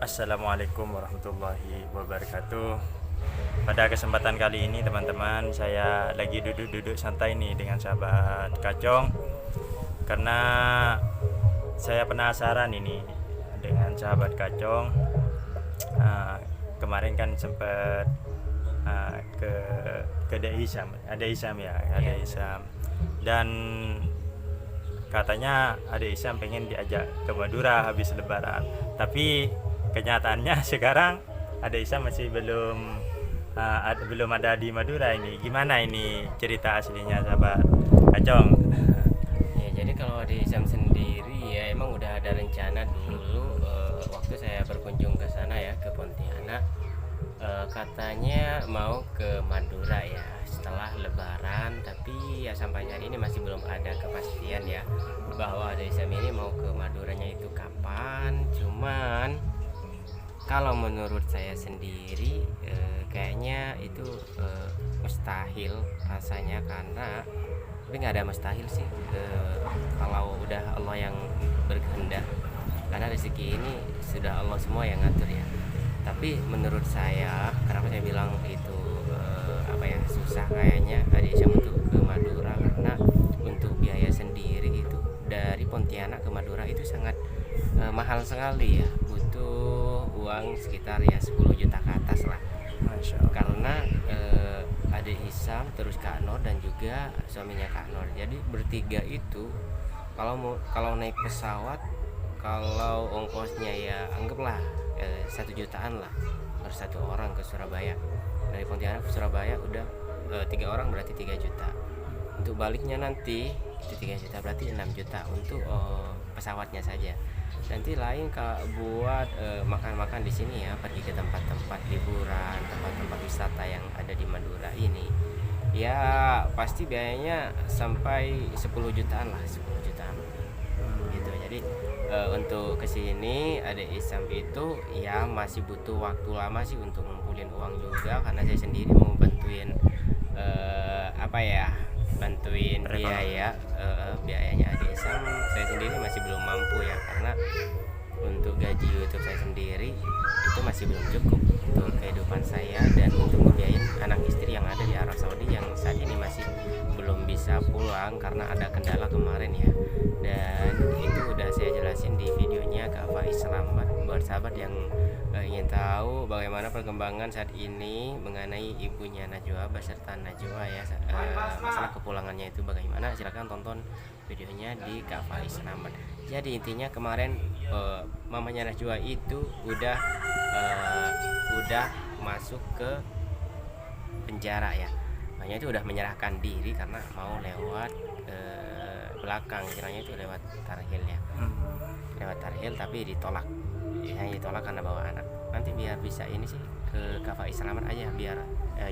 Assalamualaikum warahmatullahi wabarakatuh. Pada kesempatan kali ini teman-teman, saya lagi duduk-duduk santai nih dengan sahabat Kacong. Karena saya penasaran ini dengan sahabat Kacong. Kemarin kan sempat ke ada Isam ya, ada Isam. Dan katanya ada Isam pengen diajak ke Madura habis Lebaran. Tapi kenyataannya sekarang ada Isam masih belum ada di Madura ini. Gimana ini cerita aslinya sahabat Kacong? Ya, jadi kalau di Isam sendiri ya emang udah ada rencana dulu waktu saya berkunjung ke sana ya, ke Pontianak. Katanya mau ke Madura ya setelah Lebaran, tapi ya sampai hari ini masih belum ada kepastian ya bahwa ada Isam ini mau ke Maduranya itu kapan. Cuman kalau menurut saya sendiri kayaknya itu mustahil rasanya, karena tapi nggak ada mustahil sih kalau udah Allah yang berkehendak, karena rezeki ini sudah Allah semua yang ngatur ya. Tapi menurut saya, kenapa saya bilang itu susah kayaknya ada Isam untuk ke Madura, karena untuk biaya sendiri itu dari Pontianak ke Madura itu sangat mahal sekali ya, butuh uang sekitar ya 10 juta ke atas lah. Masya Allah. Karena ada Isam, terus Kak Nur dan juga suaminya Kak Nur. Jadi bertiga itu kalau naik pesawat, kalau ongkosnya ya anggaplah 1 jutaan lah per satu orang ke Surabaya. Dari Pontianak ke Surabaya udah 3 orang berarti 3 juta. Untuk baliknya nanti itu 3 juta, berarti 6 juta untuk pesawatnya saja. Nanti lain buat makan-makan di sini ya, pergi ke tempat-tempat liburan, tempat-tempat wisata yang ada di Madura ini. Ya pasti biayanya sampai 10 jutaan lah, 10 jutaan gitu. Jadi untuk kesini ada Isam itu ya masih butuh waktu lama sih untuk ngumpulin uang juga, karena saya sendiri mau bantuin bantuin biayanya ada Isam. Saya sendiri masih belum mampu ya, karena untuk gaji YouTube saya sendiri itu masih belum cukup untuk kehidupan saya dan untuk membiayain anak istri yang ada di Arab Saudi yang saat ini masih belum bisa pulang karena ada kendala kemarin ya. Dan itu udah saya jelasin di videonya Kak Faiz Selamat. Buat sahabat yang ingin tahu bagaimana perkembangan saat ini mengenai ibunya Najwa beserta Najwa ya, masalah kepulangannya itu bagaimana, silakan tonton videonya di Kak Faiz Selamat. Jadi intinya kemarin mamanya Najwa itu udah masuk ke penjara ya. Makanya itu udah menyerahkan diri karena mau lewat belakang, kiranya itu lewat tarhil ya. Lewat tarhil tapi ditolak. Ya ditolak karena bawa anak. Nanti biar bisa ini sih ke Kak Faiz Selamat aja biar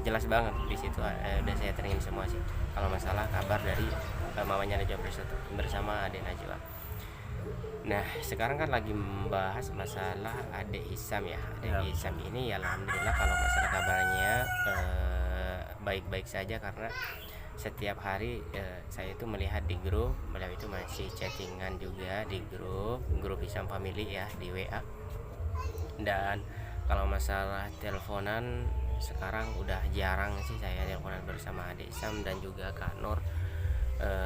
jelas banget di situ udah saya teringin semua sih kalau masalah kabar dari mamanya Najwa bersama adik Najwa. Nah sekarang kan lagi membahas masalah adik Isam ya. Adik Isam ini ya alhamdulillah kalau masalah kabarnya baik-baik saja, karena setiap hari saya itu melihat di grup, beliau itu masih chattingan juga di grup Isam Family ya di WA. Dan kalau masalah teleponan sekarang udah jarang sih saya teleponan bersama adik Isam dan juga Kak Nur.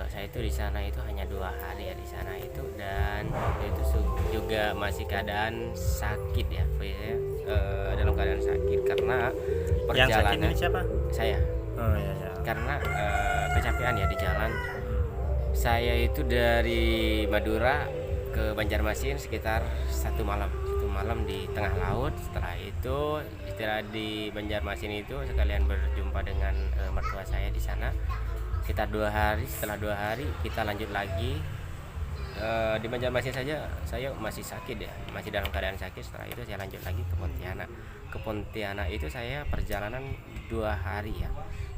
Saya itu di sana itu hanya 2 hari ya di sana itu, dan waktu itu juga masih keadaan sakit ya, dalam keadaan sakit karena perjalanan. Yang sakit ini siapa? Saya. Oh ya. Karena kecapean ya di jalan. Saya itu dari Madura ke Banjarmasin sekitar 1 malam di tengah laut. Setelah itu istirahat di Banjarmasin itu sekalian berjumpa dengan mertua saya di sana sekitar 2 hari. Setelah 2 hari kita lanjut lagi di Banjarmasin saja saya masih sakit ya, masih dalam keadaan sakit. Setelah itu saya lanjut lagi ke Pontianak. Ke Pontianak itu saya perjalanan 2 hari ya,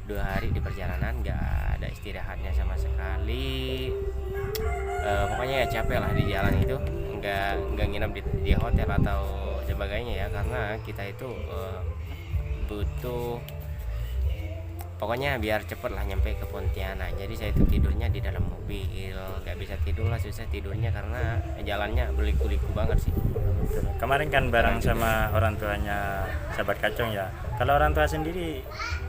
2 hari di perjalanan, nggak ada istirahatnya sama sekali. Pokoknya ya capek lah di jalan itu, nggak nginep di hotel atau sebagainya ya, karena kita itu butuh pokoknya biar cepet lah nyampe ke Pontianak. Jadi saya itu tidurnya di dalam mobil, nggak bisa tidur lah, susah tidurnya karena jalannya berliku-liku banget sih. Kemarin kan bareng sama orang tuanya sahabat Kacong ya. Kalau orang tua sendiri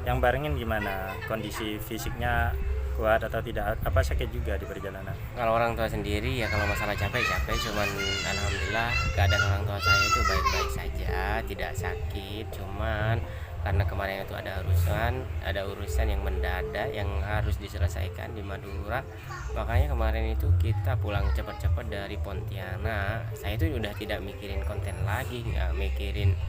yang barengin gimana? Kondisi fisiknya kuat atau tidak? Apa sakit juga di perjalanan? Kalau orang tua sendiri ya kalau masalah capek, cuman alhamdulillah keadaan orang tua saya itu baik-baik saja, tidak sakit. Cuman karena kemarin itu ada urusan yang mendadak yang harus diselesaikan di Madura, makanya kemarin itu kita pulang cepat-cepat dari Pontianak. Saya itu udah tidak mikirin konten lagi, nggak mikirin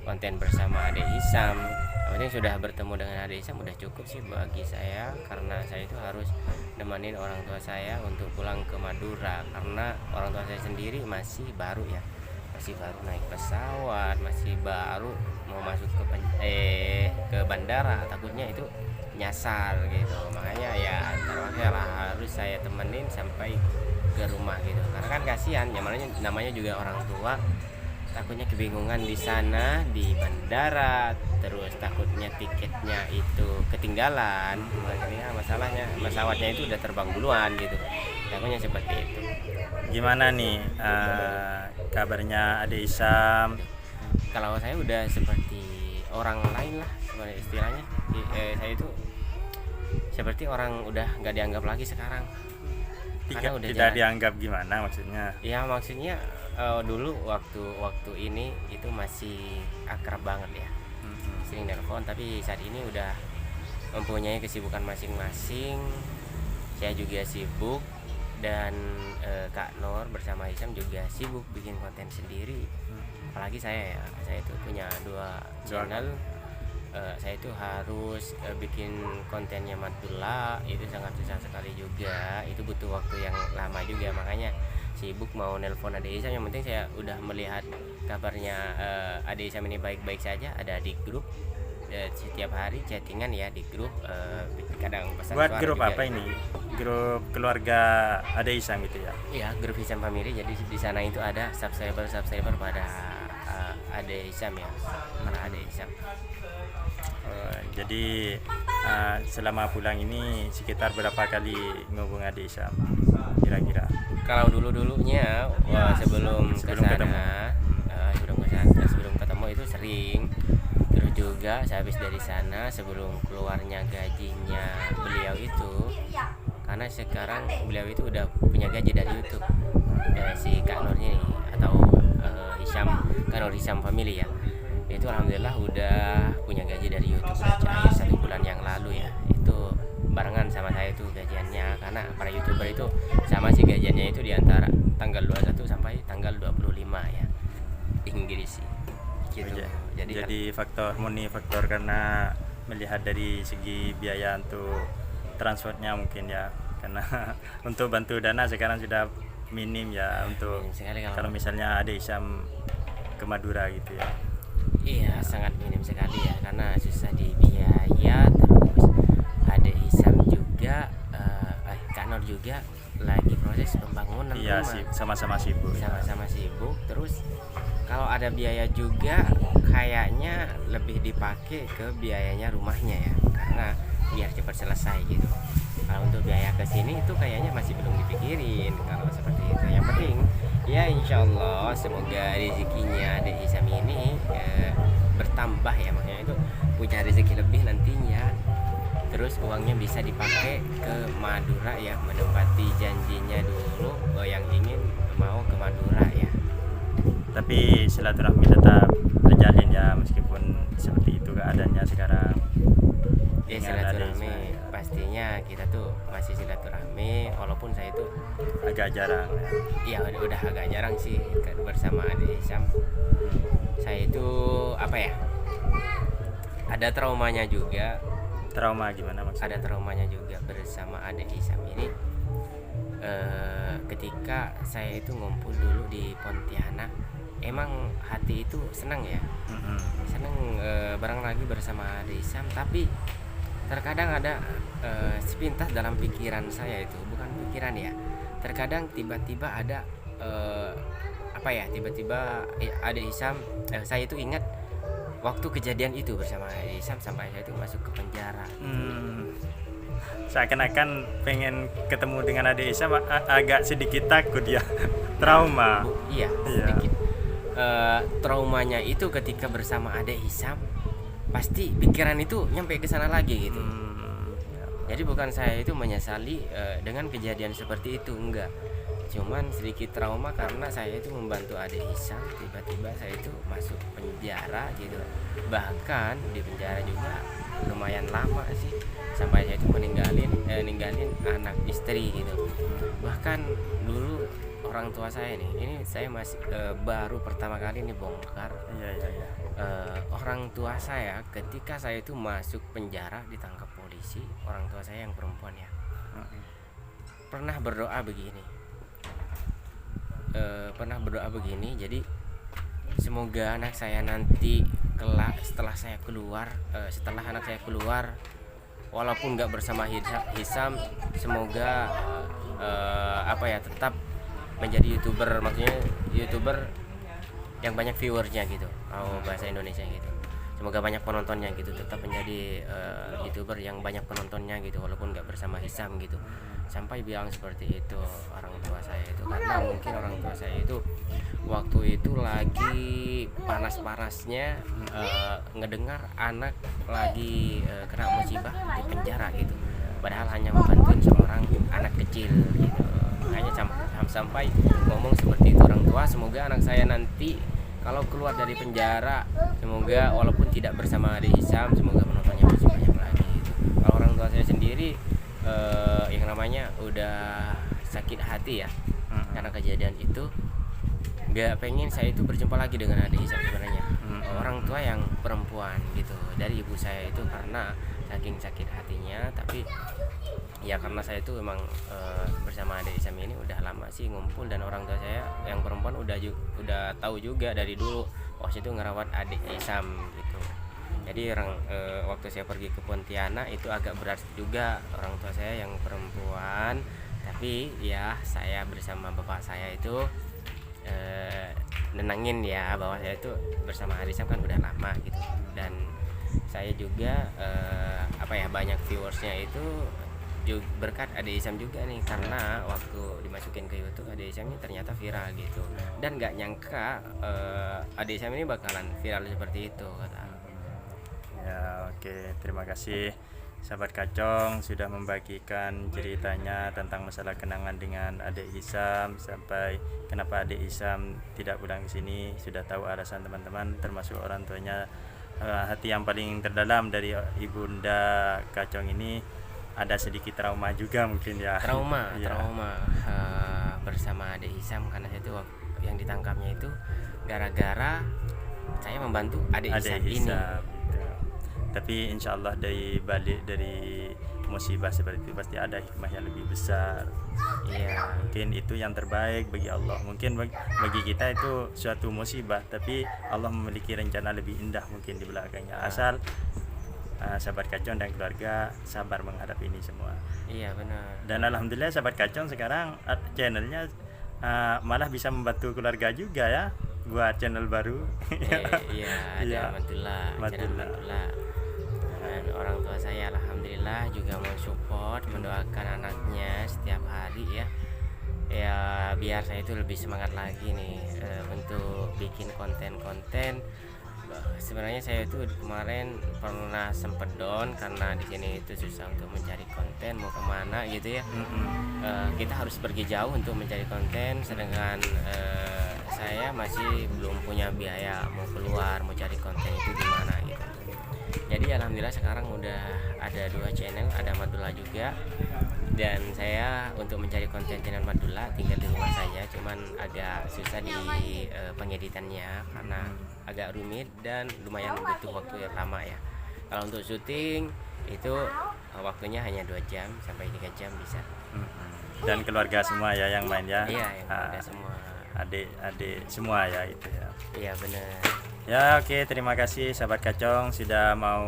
konten bersama Ade Isam. Yang penting sudah bertemu dengan Ade Isam udah cukup sih bagi saya, karena saya itu harus nemenin orang tua saya untuk pulang ke Madura, karena orang tua saya sendiri masih baru ya, masih baru naik pesawat, masih baru mau masuk ke bandara, takutnya itu nyasar gitu. Makanya ya terpaksa lah harus saya temenin sampai ke rumah gitu, karena kan kasihan ya, namanya juga orang tua, takutnya kebingungan di sana di bandara, terus takutnya tiketnya itu ketinggalan. Makanya masalahnya pesawatnya itu udah terbang duluan gitu, takutnya seperti itu. Gimana nih kabarnya Ade Isam? Kalau saya udah seperti orang lain lah sebenarnya istilahnya. Saya itu seperti orang udah nggak dianggap lagi sekarang. Tidak dianggap gimana maksudnya? Ya maksudnya dulu waktu ini itu masih akrab banget ya, sering telepon. Tapi saat ini udah mempunyai kesibukan masing-masing. Saya juga sibuk, dan Kak Nur bersama Isam juga sibuk bikin konten sendiri. Apalagi saya itu punya 2 channel. Saya itu harus bikin kontennya Madula, itu sangat susah sekali juga, itu butuh waktu yang lama juga. Makanya sibuk mau nelpon Ade Isam. Yang penting saya udah melihat kabarnya Ade Isam ini baik-baik saja, ada di grup. Setiap hari chattingan ya di grup, kadang pesan Buat suara grup juga. apa ini? Grup keluarga Ade Isam gitu ya? Iya, grup Isam Family. Jadi di sana itu ada subscriber pada Ade Isam ya, para Ade Isam. Jadi selama pulang ini sekitar berapa kali ngubung Ade Isam kira-kira? Kalau dulunya sebelum kesana, sebelum ketemu itu sering. Terus juga sehabis dari sana, sebelum keluarnya gajinya beliau itu, karena sekarang beliau itu udah punya gaji dari YouTube, si Kak Nurnya nih, atau Kak Nur Isam Family ya. Itu alhamdulillah udah punya gaji dari YouTube, udah cair 1 bulan yang lalu ya. Itu barengan sama saya itu gajiannya, karena para YouTuber itu sama sih gajiannya itu di antara tanggal 21 sampai tanggal 25 ya, Inggris sih gitu. Jadi faktor karena melihat dari segi biaya untuk transportnya mungkin ya, karena untuk bantu dana sekarang sudah minim ya, untuk Minim sekali kalau misalnya Ade Isam ke Madura gitu ya. Iya, sangat minim sekali ya, karena susah di biaya. Terus Ade Isam juga Kak Nur juga lagi proses pembangunan Iya rumah. sih, sama-sama sibuk. Sama-sama sibuk. Terus kalau ada biaya juga kayaknya lebih dipakai ke biayanya rumahnya ya, karena biar cepat selesai gitu. Kalau untuk biaya ke sini itu kayaknya masih belum dipikirin kalau seperti itu. Yang penting ya insyaallah semoga rezekinya Ade Isam ini bertambah ya, maksudnya itu punya rezeki lebih nantinya. Terus uangnya bisa dipakai ke Madura ya, menepati janjinya dulu yang ingin mau ke Madura ya. Tapi silaturahmi tetap terjalin ya, meskipun seperti itu keadaannya sekarang. Ya Dengan Ade silaturahmi Isam. pastinya kita tuh masih silaturahmi, walaupun saya itu Agak jarang ya. ya udah agak jarang sih bersama Ade Isam. Saya itu apa ya, ada traumanya juga. Trauma gimana maksudnya? Ada traumanya juga bersama Ade Isam ini. Ketika saya itu ngumpul dulu di Pontianak, emang hati itu senang ya, senang bareng lagi bersama Ade Isam. Tapi terkadang ada sepintas dalam pikiran saya, itu bukan pikiran ya, terkadang tiba-tiba ada tiba-tiba Ade Isam, saya itu ingat waktu kejadian itu bersama Ade Ihsan sampai saya itu masuk ke penjara. Seakan-akan pengen ketemu dengan Ade Ihsan agak sedikit takut ya. Trauma. Iya, sedikit. Traumanya itu ketika bersama Ade Ihsan pasti pikiran itu nyampe ke sana lagi gitu. Jadi bukan saya itu menyesali dengan kejadian seperti itu, enggak. Cuman sedikit trauma karena saya itu membantu Ade Ihsan, tiba-tiba saya itu masuk penjara gitu. Bahkan di penjara juga lumayan lama sih, sampai saya itu ninggalin anak istri gitu. Bahkan dulu orang tua saya nih, ini saya masih baru pertama kali nih bongkar. Orang tua saya ketika saya itu masuk penjara ditangkap polisi, orang tua saya yang perempuan ya, pernah berdoa begini, jadi semoga anak saya nanti kelak setelah anak saya keluar walaupun nggak bersama Hisam, semoga tetap menjadi YouTuber, maksudnya YouTuber yang banyak viewersnya gitu, bahasa Indonesia gitu. Semoga banyak penontonnya gitu, tetap menjadi YouTuber yang banyak penontonnya gitu walaupun nggak bersama Hisam gitu. Sampai bilang seperti itu orang tua saya itu, karena mungkin orang tua saya itu waktu itu lagi panas-panasnya ngedengar anak lagi kena musibah di penjara gitu, padahal hanya membantuin seorang anak kecil gitu. Makanya sampai ngomong seperti itu orang tua, semoga anak saya nanti kalau keluar dari penjara, semoga walaupun tidak bersama Ade Ihsan, semoga penontonnya masih banyak lagi gitu. Kalau orang tua saya sendiri yang namanya udah sakit hati ya karena kejadian itu, nggak pengen saya itu berjumpa lagi dengan Ade Ihsan sebenarnya. Orang tua yang perempuan gitu dari ibu saya itu, karena saking sakit hatinya. Tapi ya karena saya itu memang bersama Ade Ihsan ini udah lama sih ngumpul, dan orang tua saya yang perempuan udah tahu juga dari dulu waktu itu ngerawat Ade Ihsan gitu. Jadi waktu saya pergi ke Pontianak itu agak berat juga orang tua saya yang perempuan, tapi ya saya bersama bapak saya itu nenangin ya bahwa saya itu bersama Ade Ihsan kan udah lama gitu. Dan saya juga banyak viewersnya itu berkat Ade Ihsan juga nih, karena waktu dimasukin ke YouTube Ade Ihsan ini ternyata viral gitu, dan nggak nyangka Ade Ihsan ini bakalan viral seperti itu kata. Ya, oke. Terima kasih sahabat Kacong sudah membagikan ceritanya tentang masalah kenangan dengan Ade Ihsan, sampai kenapa Ade Ihsan tidak pulang ke sini. Sudah tahu alasan teman-teman, termasuk orang tuanya. Hati yang paling terdalam dari ibunda Kacong ini ada sedikit trauma juga mungkin ya. Trauma bersama Ade Ihsan, karena itu yang ditangkapnya itu gara-gara saya membantu Ade Ihsan ini. Tapi insya Allah dari balik dari musibah seperti itu pasti ada hikmah yang lebih besar. Iya. Mungkin itu yang terbaik bagi Allah. Mungkin bagi kita itu suatu musibah, tapi Allah memiliki rencana lebih indah mungkin di belakangnya. Asal sahabat Kacong dan keluarga sabar menghadapi ini semua. Iya benar. Dan alhamdulillah sahabat Kacong sekarang channelnya malah bisa membantu keluarga juga ya, buat channel baru. Iya, alhamdulillah. Dan orang tua saya alhamdulillah juga mensupport, mendoakan anaknya setiap hari ya. Ya biar saya itu lebih semangat lagi nih untuk bikin konten-konten. Sebenarnya saya itu kemarin pernah sempet down karena di sini itu susah untuk mencari konten, mau kemana gitu ya. Kita harus pergi jauh untuk mencari konten, sedangkan saya masih belum punya biaya mau keluar mau cari konten itu gimana gitu. Jadi alhamdulillah sekarang udah ada 2 channel, ada Madula juga, dan saya untuk mencari konten channel Madula tinggal di rumah saja, cuman agak susah di pengeditannya karena agak rumit dan lumayan butuh waktu yang lama ya. Kalau untuk syuting itu waktunya hanya 2 jam sampai 3 jam bisa. Dan keluarga semua ya yang main ya. Iya, yang keluarga semua. Adik-adik semua ya itu ya. Iya benar. Ya oke, terima kasih sahabat Kacong sudah mau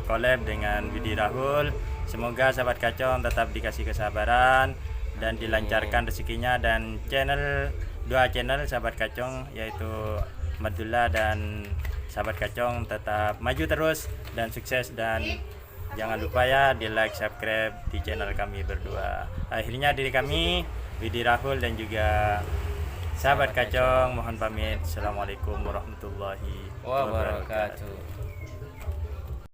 collab dengan Budi Rahul. Semoga sahabat Kacong tetap dikasih kesabaran dan dilancarkan rezekinya, dan 2 channel sahabat Kacong yaitu Madula dan sahabat Kacong tetap maju terus dan sukses, dan jangan lupa ya di like, subscribe di channel kami berdua. Akhirnya diri kami Widi Rahul dan juga sahabat Kacong mohon pamit. Assalamualaikum warahmatullahi wabarakatuh. Wabarakatuh.